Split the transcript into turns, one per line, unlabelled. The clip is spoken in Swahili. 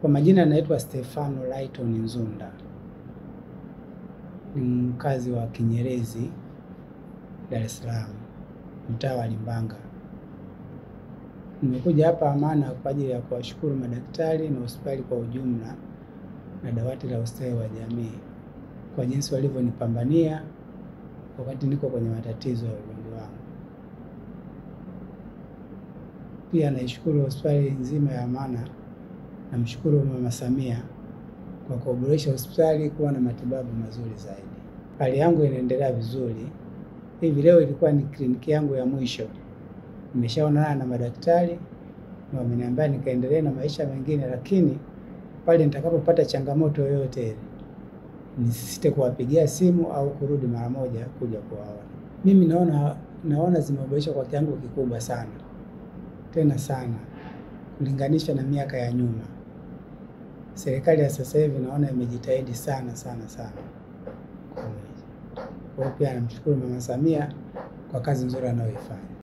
Kwa majina naitwa Stefano Laiton Nzunda. Ni mkazi wa Kinyerezi, Dar es Salaam, mtaa wa Limbanga. Nimekuja hapa Amana kwa ajili ya kuwashukuru madaktari na hospitali kwa ujumla na dawati la ustawi wa jamii kwa jinsi walivyonipambania wakati niko kwenye matatizo ya ugonjwa wangu. Pia naishukuru hospitali nzima ya Amana. Namshukuru Mama Samia kwa kuboresha hospitali kuwa na matibabu mazuri zaidi. Hali yangu inaendelea vizuri. Hivi leo ilikuwa ni kliniki yangu ya mwisho. Nimeshaonana na madaktari na wameniambia nikaendelee na maisha mengine, lakini pale nitakapopata changamoto yoyote ile nisisite kuwapigia simu au kurudi mara moja kuja kuwaona. Mimi naona zimeboreshwa kwa kiwango kikubwa sana, tena sana, kulinganisha na miaka ya nyuma. Serikali ya sasa hivi naona imejitahidi sana. Kwa hiyo pia namshukuru Mama Samia kwa kazi nzuri anayoifanya.